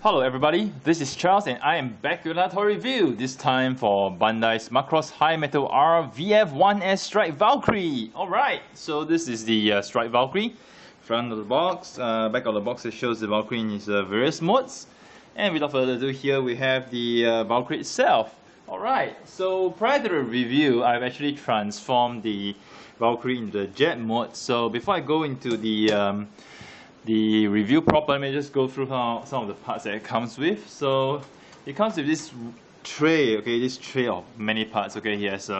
Hello everybody, this is Charles and I am back with another review, this time for Bandai's Macross High Metal R VF-1S Strike Valkyrie. Alright, so this is the Strike Valkyrie. Front of the box, back of the box it shows the Valkyrie in its various modes. And without further ado, here we have the Valkyrie itself. Alright, so prior to the review, I've actually transformed the Valkyrie into the jet mode. So before I go into the review proper, let me just go through some of the parts that it comes with. So it comes with this tray, okay, this tray of many parts. Okay, he has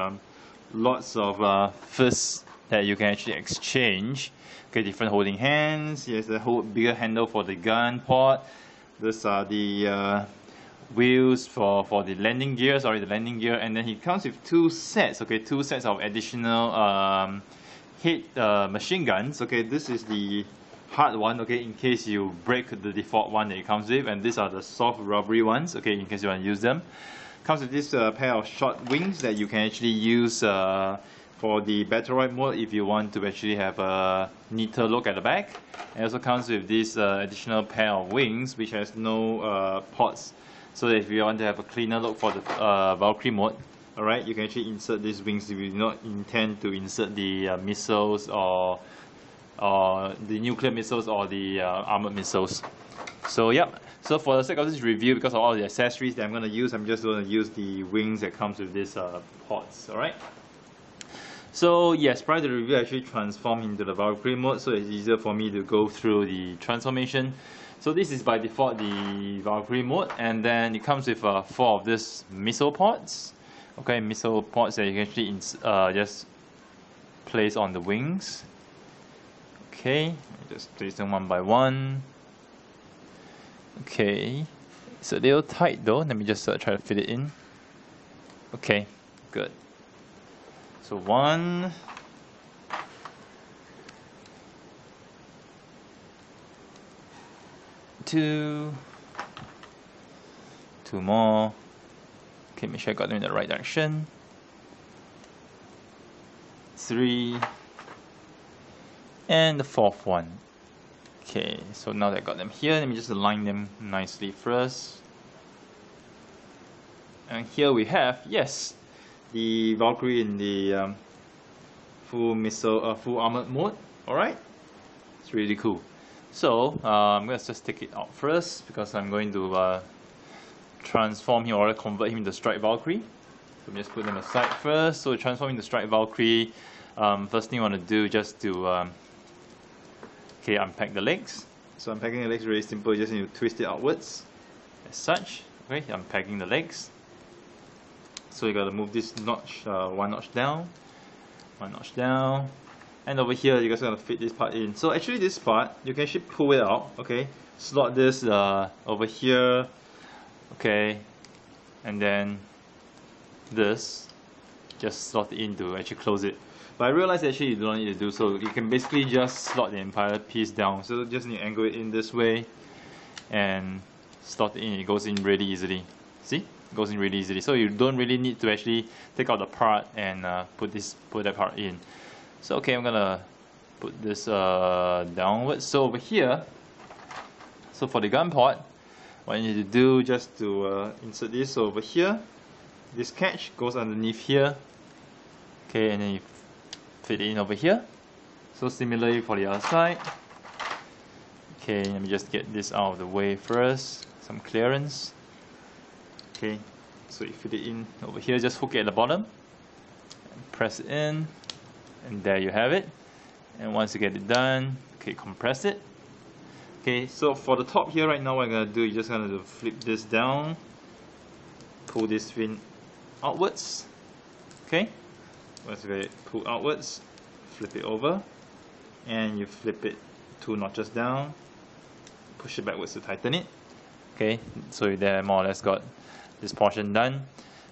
lots of fists that you can actually exchange. Okay, different holding hands. He has a whole bigger handle for the gun port. These are the wheels for the landing gear. Sorry, the landing gear. And then he comes with two sets. Okay, two sets of additional head machine guns. Okay, this is the hard one, okay, in case you break the default one that it comes with, and these are the soft rubbery ones, okay, in case you want to use them. Comes with this pair of short wings that you can actually use for the battle ride mode if you want to actually have a neater look at the back. It also comes with this additional pair of wings which has no ports, so that if you want to have a cleaner look for the Valkyrie mode, alright, you can actually insert these wings if you do not intend to insert the missiles or the nuclear missiles or the armored missiles. So yep, so for the sake of this review, because of all the accessories that I'm going to use, I'm just going to use the wings that comes with these ports. Alright, so yes, prior to the review I actually transformed into the Valkyrie mode, so it's easier for me to go through the transformation. So this is by default the Valkyrie mode, and then it comes with 4 of these missile ports. Okay, missile ports that you can actually just place on the wings. Okay, just place them one by one. Okay, it's a little tight though. Let me just try to fit it in. Okay, good. So 1, 2, 2 more. Okay, make sure I got them in the right direction. 3. And the 4th one. Okay, so now that I got them here, let me just align them nicely first. And here we have, yes, the Valkyrie in the full armored mode. Alright, it's really cool. So I'm going to just take it out first because I'm going to transform him or convert him into Strike Valkyrie. So let me just put them aside first. So transform into Strike Valkyrie. First thing I want to do just to okay, unpack the legs. So unpacking the legs is really simple, you just need to twist it outwards as such. Okay, unpacking the legs. So you got to move this notch, one notch down, and over here you guys are going to fit this part in. So actually this part, you can actually pull it out, okay, slot this over here, okay, and then this, just slot it in to actually close it. But I realized actually you don't need to do so. You can basically just slot the entire piece down. So just need to angle it in this way and slot it in. It goes in really easily. See? It goes in really easily. So you don't really need to actually take out the part and put that part in. So okay, I'm gonna put this downwards. So over here, so for the gun port, what you need to do just to insert this. So over here, this catch goes underneath here. Okay, and then you fit it in over here. So similarly for the other side. Okay, let me just get this out of the way first. Some clearance. Okay, so you fit it in over here, just hook it at the bottom. And press it in. And there you have it. And once you get it done, okay, compress it. Okay, so for the top here right now, what I'm going to do, you're just going to flip this down. Pull this fin outwards. Okay. Once you get it pulled outwards, flip it over, and you flip it 2 notches down, push it backwards to tighten it. Okay, so you there more or less got this portion done.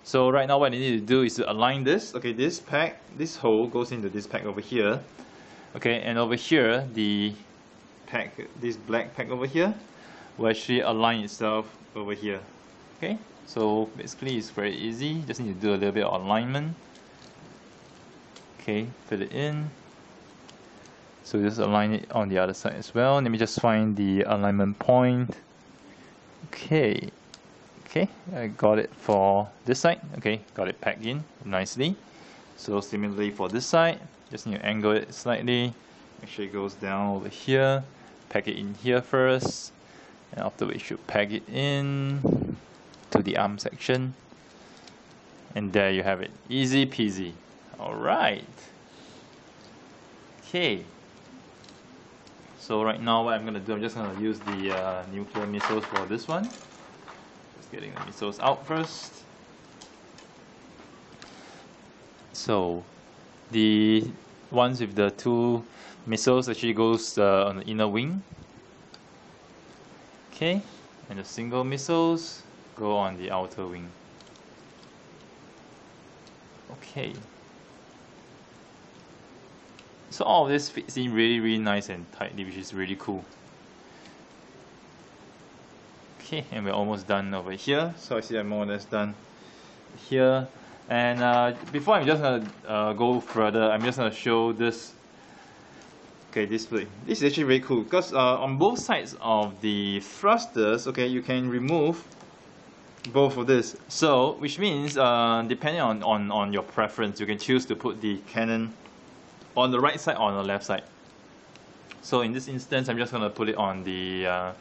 So right now what you need to do is to align this. Okay, this pack, this hole goes into this pack over here. Okay, and over here, the pack, this black pack over here, will actually align itself over here. Okay, so basically it's very easy, just need to do a little bit of alignment. Okay, fill it in. So just align it on the other side as well. Let me just find the alignment point. Okay. Okay, I got it for this side. Okay, got it packed in nicely. So similarly for this side, just need to angle it slightly. Make sure it goes down over here. Pack it in here first. And after we should pack it in to the arm section. And there you have it. Easy peasy. Alright. Okay. So right now what I'm going to do, I'm just going to use the nuclear missiles for this one. Just getting the missiles out first. So the ones with the two missiles actually goes on the inner wing. Okay. And the single missiles go on the outer wing. Okay. So all of this fits in really nice and tightly, which is really cool. Okay, and we're almost done over here. So I see I'm more or less done here. And before I'm just gonna go further, I'm just gonna show this. Okay, display. This is actually very cool because on both sides of the thrusters, okay, you can remove both of this. So, which means depending on your preference, you can choose to put the cannon on the right side or on the left side. So in this instance, I'm just going to put it on the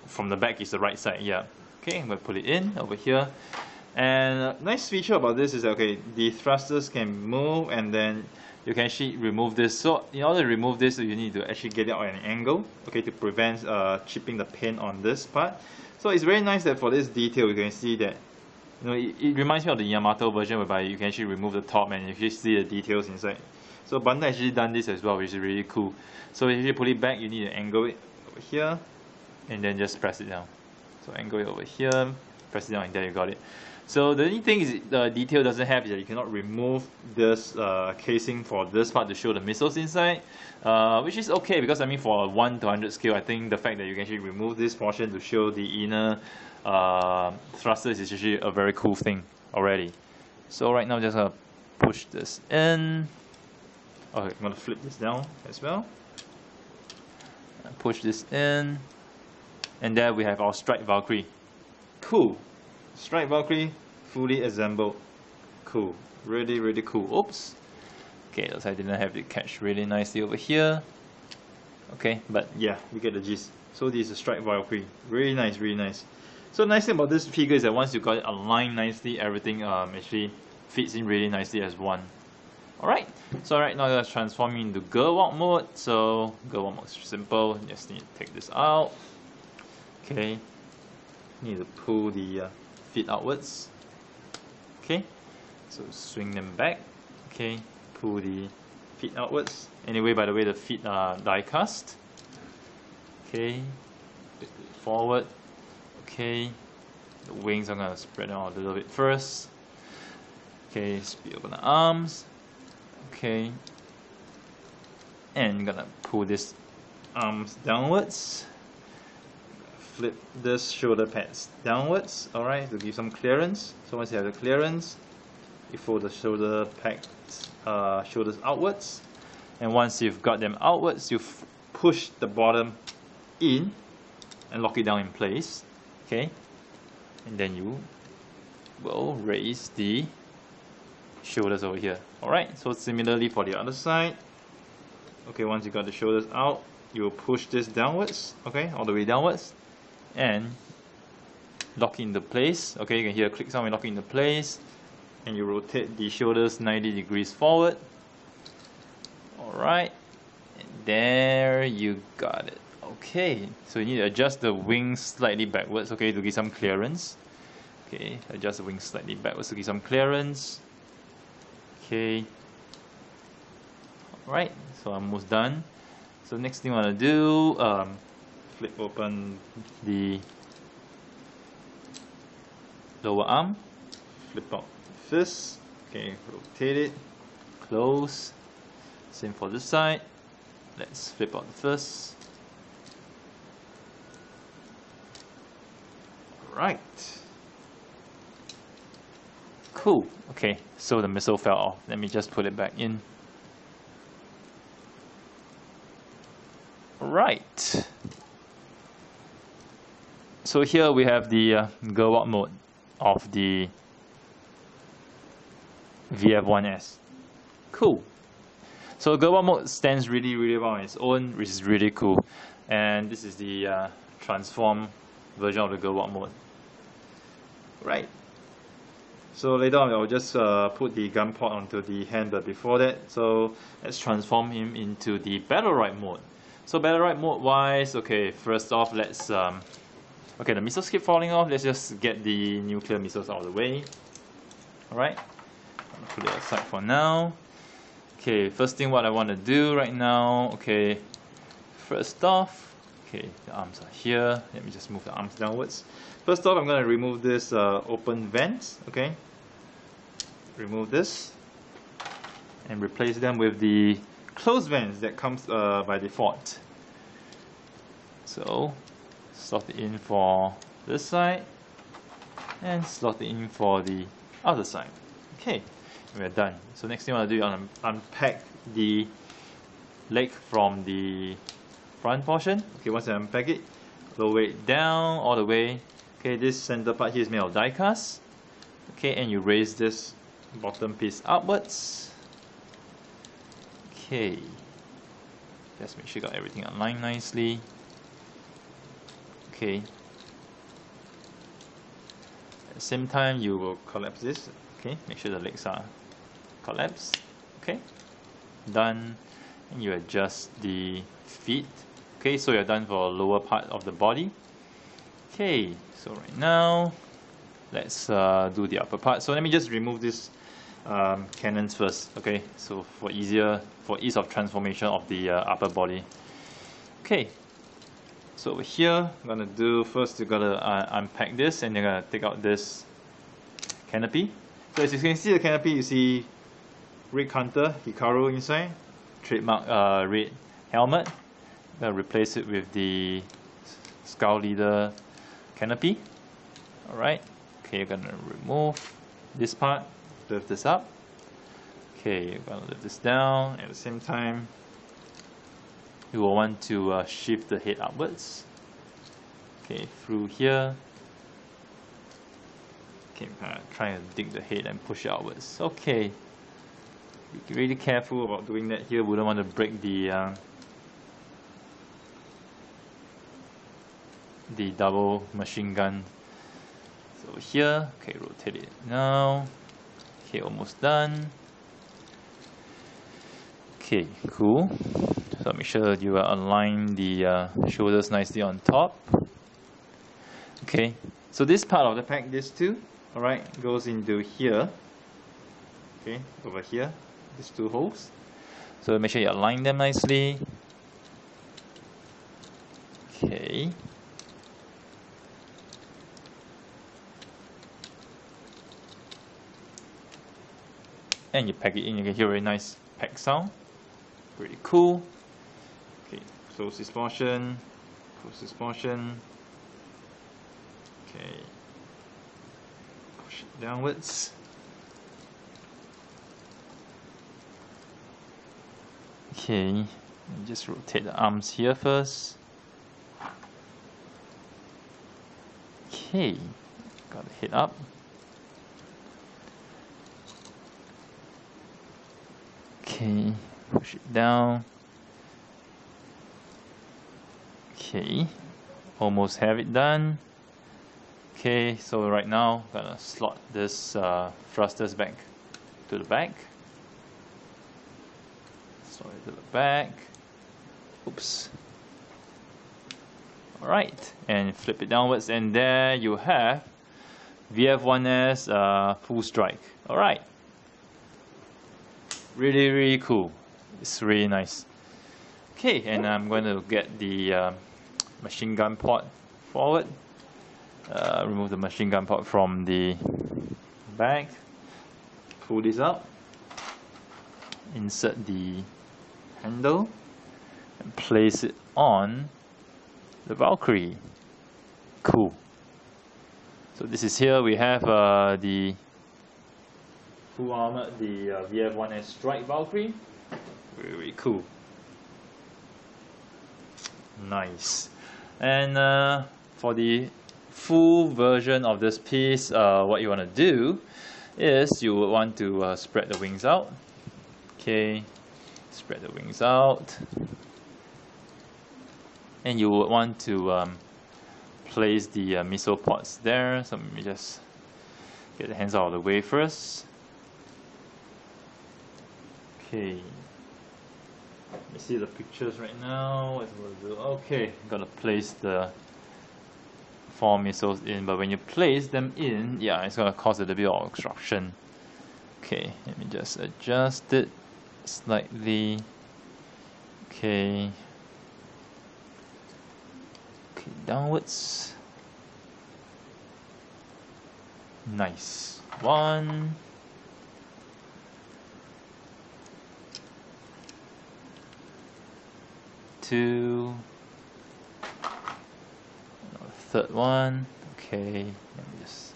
from the back is the right side. Yeah. Okay, I'm going to put it in over here. And a nice feature about this is that, okay, the thrusters can move and then you can actually remove this. So in order to remove this, you need to actually get it on an angle, okay, to prevent chipping the paint on this part. So it's very nice that for this detail, you can see that, you know, it reminds me of the Yamato version whereby you can actually remove the top and you can see the details inside. So Bandai actually done this as well, which is really cool. So if you put it back, you need to angle it over here and then just press it down. So angle it over here, press it down, and there you got it. So the only thing is the detail doesn't have is that you cannot remove this casing for this part to show the missiles inside, which is okay because I mean for a 1 to 100 scale, I think the fact that you can actually remove this portion to show the inner thrusters is actually a very cool thing already. So right now I'm just gonna push this in. Okay, I'm gonna flip this down as well. Push this in, and there we have our Strike Valkyrie. Cool. Strike Valkyrie fully assembled. Cool. Really cool. Oops. Okay, I didn't have it catch really nicely over here. Okay, but yeah, we get the gist. So this is a Strike Valkyrie. Really nice. So the nice thing about this figure is that once you got it aligned nicely, everything actually fits in really nicely as one. Alright, so right now let's transform into girl walk mode. So girl walk mode is simple. Just need to take this out. Okay. Need to pull the feet outwards. Okay, so swing them back. Okay, pull the feet outwards. Anyway, by the way, the feet are die cast. Okay, forward. Okay, the wings I'm gonna spread out a little bit first. Okay, speed open the arms. Okay, and I'm gonna pull this arms downwards. Flip this shoulder pads downwards, alright, to give some clearance. So once you have the clearance, you fold the shoulder pads, shoulders outwards. And once you've got them outwards, you push the bottom in and lock it down in place. Okay, and then you will raise the shoulders over here. Alright, so similarly for the other side. Okay, once you got the shoulders out, you will push this downwards, okay, all the way downwards. And lock into place. Okay, you can hear a click sound when lock into place, and you rotate the shoulders 90 degrees forward. Alright, and there you got it. Okay, so you need to adjust the wings slightly backwards, okay, to give some clearance. Okay, adjust the wings slightly backwards to give some clearance. Okay, alright, so I'm almost done. So next thing I want to do, flip open the lower arm, flip out the fist, okay, rotate it, close, same for this side. Let's flip out the fist. Right, cool. Okay, so the missile fell off. Let me just put it back in. Right. so here we have the go up mode of the VF-1S. Cool. So go up mode stands really well on its own, which is really cool. And this is the transform version of the go up mode. Right. So later on I'll just put the gun port onto the hand, but before that, so let's transform him into the battle ride mode. So battle ride mode wise, okay, first off let's okay, the missiles keep falling off. Let's just get the nuclear missiles out of the way. Alright, put it aside for now. Okay, first thing what I want to do right now, okay, first off, okay, the arms are here. Let me just move the arms downwards. First off, I'm going to remove this open vents, okay? Remove this and replace them with the closed vents that comes by default. So, slot it in for this side and slot it in for the other side. Okay, we're done. So next thing I want to do is unpack the leg from the front portion. Okay, once I unpack it, lower it down all the way. Okay, this center part here is made of die cast. Okay, and you raise this bottom piece upwards. Okay, just make sure you got everything aligned nicely. Okay, at the same time you will collapse this. Okay, make sure the legs are collapsed. Okay, done. And you adjust the feet. Okay, so you're done for the lower part of the body. Okay, so right now let's do the upper part. So let me just remove this cannons first. Okay, so for ease of transformation of the upper body. Okay, so over here I'm gonna do first. You gotta unpack this, and you're gonna take out this canopy. So as you can see the canopy, you see Red Hunter Hikaru inside, trademark red helmet. I'm gonna replace it with the Scout Leader canopy. Alright, okay, you're gonna remove this part, lift this up. Okay, you're gonna lift this down. At the same time, you will want to shift the head upwards. Okay, through here. Okay, I'm trying to dig the head and push it outwards. Okay, be really careful about doing that here. We don't want to break the double machine gun. So here, okay, rotate it now. Okay, almost done. Okay, cool. So make sure you align the shoulders nicely on top. Okay, so this part of the pack, this too, alright, goes into here. Okay, over here, these two holes. So make sure you align them nicely. Okay. And you pack it in, you can hear a very nice pack sound. Pretty cool. Okay, close this portion, close this portion. Okay, push it downwards. Okay, just rotate the arms here first. Okay, got the head up. Okay, push it down. Okay, almost have it done. Okay, so right now I'm gonna slot this thrusters back to the back. Slot it to the back. Oops. Alright, and flip it downwards, and there you have VF-1S full strike. Alright. Really cool. It's really nice. Okay, and I'm going to get the machine gun port forward. Remove the machine gun port from the back. Pull this up. Insert the handle and place it on the Valkyrie. Cool. So this is here. We have the full armor, the VF-1S Strike Valkyrie. Very cool. Nice. And for the full version of this piece, what you want to do is you would want to spread the wings out. Okay, spread the wings out, and you would want to place the missile pods there. So let me just get the hands out of the way first. Okay, let me see the pictures right now. What's going to do? Okay, I'm gonna place the 4 missiles in, but when you place them in, yeah, it's gonna cause a little bit of obstruction. Okay, let me just adjust it slightly. Okay, downwards. Nice. 1, 2, third one. Okay, let me just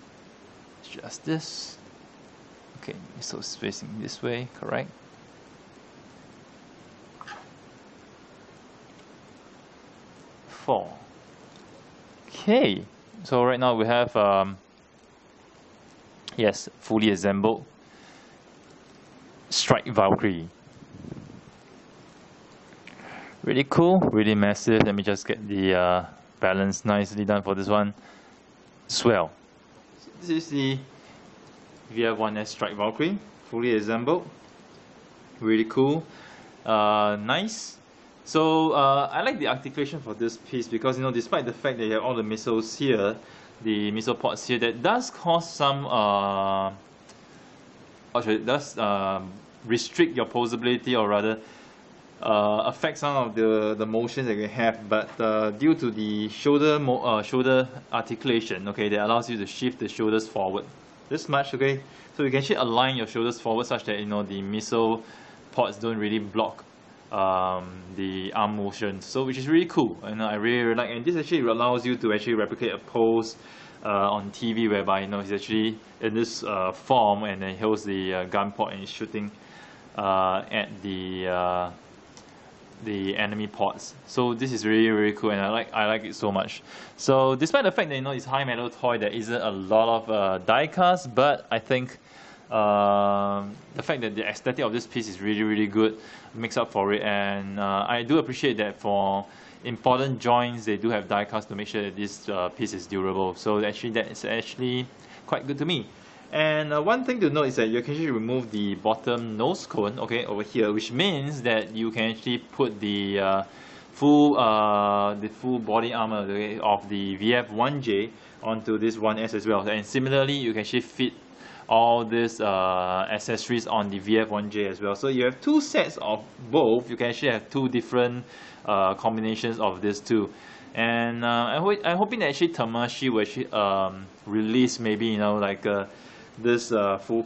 adjust this. Okay, so it's facing this way, correct? Four. Okay, so right now we have yes, fully assembled Strike Valkyrie. Really cool, really massive. Let me just get the balance nicely done for this one as well. So this is the VF-1S Strike Valkyrie, fully assembled. Really cool, nice. So I like the articulation for this piece because, you know, despite the fact that you have all the missiles here, the missile pods here, that does cause some it does restrict your posability, or rather affect some of the motions that you have. But due to the shoulder articulation, okay, that allows you to shift the shoulders forward this much, okay, so you can actually align your shoulders forward such that, you know, the missile pods don't really block the arm motion, so which is really cool, and I really like. And this actually allows you to actually replicate a pose on TV whereby, you know, he's actually in this form, and then he holds the gun pod and he's shooting at the enemy pods. So this is really, really cool, and I like it so much. So despite the fact that, you know, it's high metal toy, there isn't a lot of die cast, but I think the fact that the aesthetic of this piece is really, really good makes up for it. And I do appreciate that for important joints they do have die cast to make sure that this piece is durable. So actually that is actually quite good to me. And one thing to note is that you can actually remove the bottom nose cone, okay, over here, which means that you can actually put the full body armor, okay, of the VF-1J onto this 1S as well. And similarly, you can actually fit all these accessories on the VF-1J as well. So you have two sets of both. You can actually have two different combinations of these two. And I'm hoping that actually Tamashi will actually release maybe, you know, like this full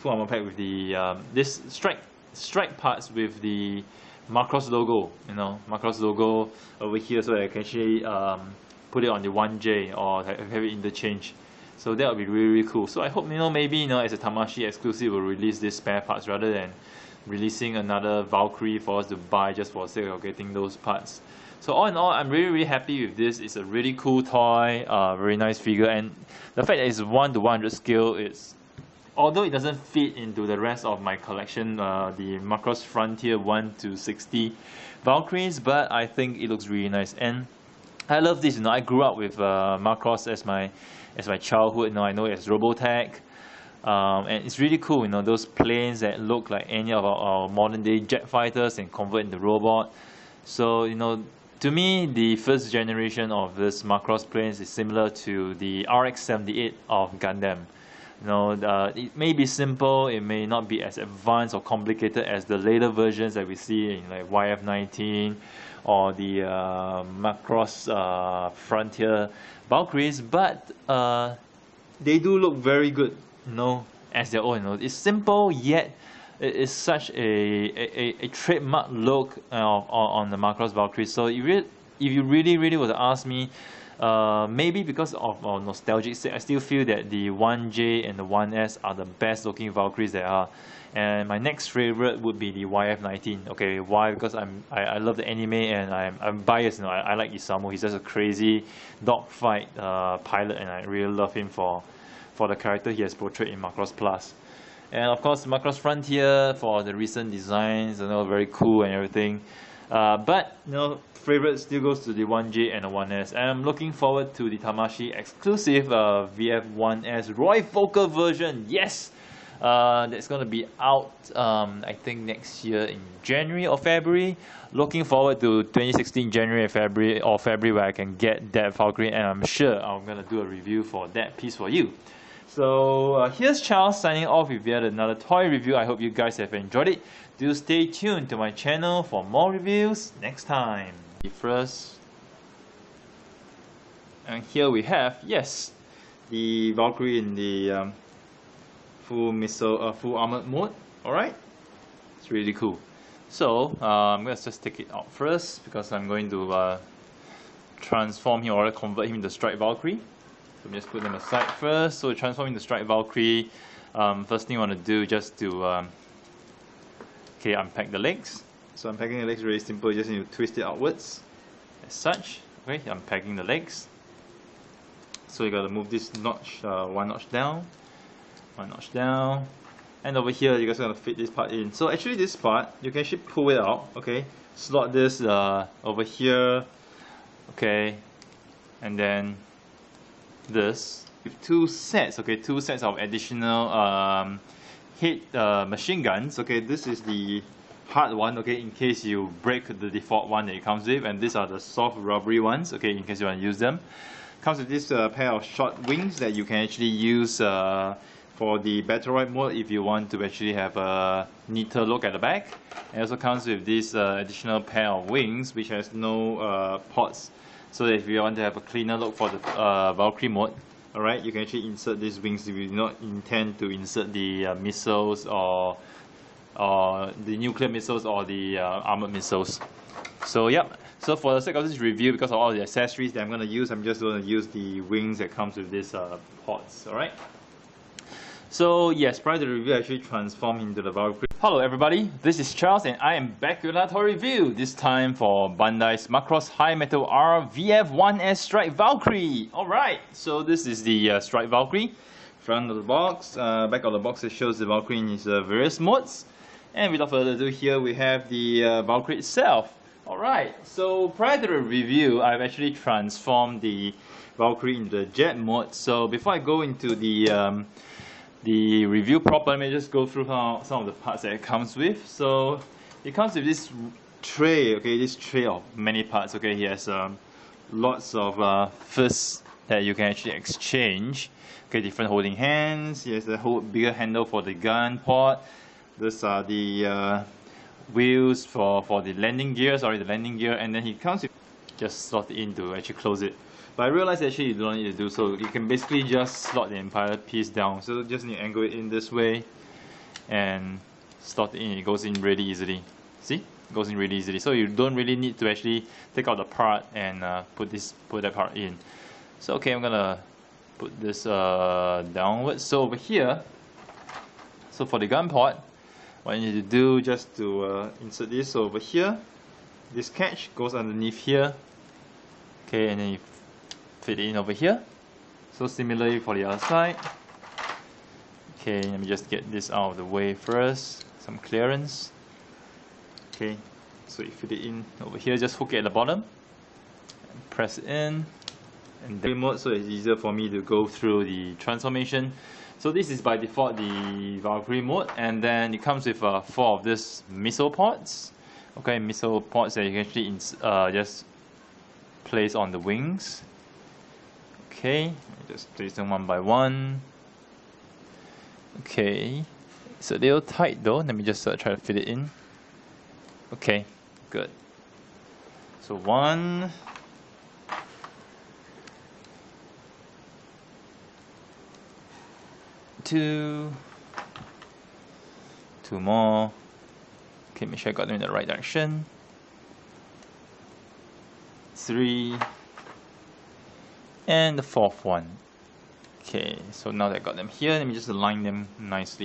armor pack with the this strike parts with the Macross logo, you know, Macross logo over here, so that I can actually put it on the 1J or have it interchange. So that would be really, really cool. So I hope, you know, maybe, you know, as a Tamashi exclusive, will release these spare parts rather than releasing another Valkyrie for us to buy just for the sake of getting those parts. So all in all, I'm really, really happy with this. It's a really cool toy, very nice figure, and the fact that it's 1:100 scale, it's, although it doesn't fit into the rest of my collection, the Macross Frontier 1-60 Valkyries, but I think it looks really nice. And I love this. You know, I grew up with Macross as my childhood. You know, I know it as Robotech, and it's really cool. You know, those planes that look like any of our modern day jet fighters and convert into robot. So, you know, to me, the first generation of this Macross planes is similar to the RX-78 of Gundam. You know, it may be simple, it may not be as advanced or complicated as the later versions that we see in like YF-19 or the Macross Frontier Valkyries, but they do look very good, you know, as their own. You know, it's simple, yet it is such a trademark look on the Macross Valkyries. So if you really, really were to ask me, Maybe because of nostalgic sake, I still feel that the 1J and the 1S are the best looking Valkyries there are. And my next favorite would be the YF-19. Okay, why? Because I love the anime and I'm biased. You know, I like Isamu. He's just a crazy dogfight pilot, and I really love him for the character he has portrayed in Macross Plus. And of course, Macross Frontier for the recent designs, you know, very cool and everything. But you know, favorite still goes to the 1J and the 1S. And I'm looking forward to the Tamashii exclusive VF-1S Roy Fokker version. Yes, that's gonna be out I think next year in January or February. Looking forward to 2016 January or February where I can get that Valkyrie, and I'm sure I'm gonna do a review for that piece for you. So here's Charles signing off with yet another toy review. I hope you guys have enjoyed it. Do stay tuned to my channel for more reviews next time. First, and here we have, yes, the Valkyrie in the full armored mode. Alright, it's really cool. So I'm going to just take it out first because I'm going to transform him or convert him into Strike Valkyrie. So just put them aside first. So transforming the Strike Valkyrie, first thing I want to do just to unpack the legs. So unpacking the legs is really simple. You just need to twist it outwards as such. Okay, unpacking the legs. So you got to move this notch, one notch down, and over here you guys are going to fit this part in. So actually this part you can actually pull it out. Okay, slot this over here. Okay, and then this with two sets of additional hit machine guns. Okay, this is the hard one, okay, in case you break the default one that it comes with, and these are the soft rubbery ones, okay, in case you want to use them. Comes with this pair of short wings that you can actually use for the Battle mode if you want to actually have a neater look at the back. It also comes with this additional pair of wings which has no ports, so that if you want to have a cleaner look for the Valkyrie mode, alright, you can actually insert these wings if you do not intend to insert the missiles or the nuclear missiles or the armored missiles. So yep, so for the sake of this review, because of all the accessories that I'm going to use, I'm just going to use the wings that comes with this ports, alright? So yes, prior to the review, I actually transformed into the Valkyrie. Hello everybody, this is Charles and I am back with another review, this time for Bandai's Macross High Metal R VF-1S Strike Valkyrie. Alright, so this is the Strike Valkyrie. Front of the box, back of the box, it shows the Valkyrie in its various modes. And without further ado, here we have the Valkyrie itself. Alright, so prior to the review, I've actually transformed the Valkyrie into the jet mode. So before I go into the review proper, let me just go through some of the parts that it comes with. So it comes with this tray, okay, this tray of many parts. Okay, he has lots of fists that you can actually exchange. Okay, different holding hands. He has a whole bigger handle for the gun port. These are the wheels for the landing gear, and then he comes with just slot it in to actually close it. But I realized actually you don't need to do so. You can basically just slot the entire piece down. So just need to angle it in this way and slot it in. It goes in really easily. See? It goes in really easily. So you don't really need to actually take out the part and put that part in. So okay, I'm gonna put this downwards. So over here, so for the gun port, what you need to do just to insert this. So over here, this catch goes underneath here. Okay, and then you fit it in over here. So similarly for the other side. Okay, let me just get this out of the way first. Some clearance. Okay, so you fit it in over here. Just hook it at the bottom and press it in. And then mode, so it's easier for me to go through the transformation. So this is by default the Valkyrie mode, and then it comes with 4 of these missile pods. Okay, missile pods that you can actually just place on the wings. Okay, just place them one by one. Okay, it's a little tight though. Let me just try to fit it in. Okay, good. So 1. 2 more. Okay, make sure I got them in the right direction. 3 and the fourth one. Okay, so now that I got them here, let me just align them nicely.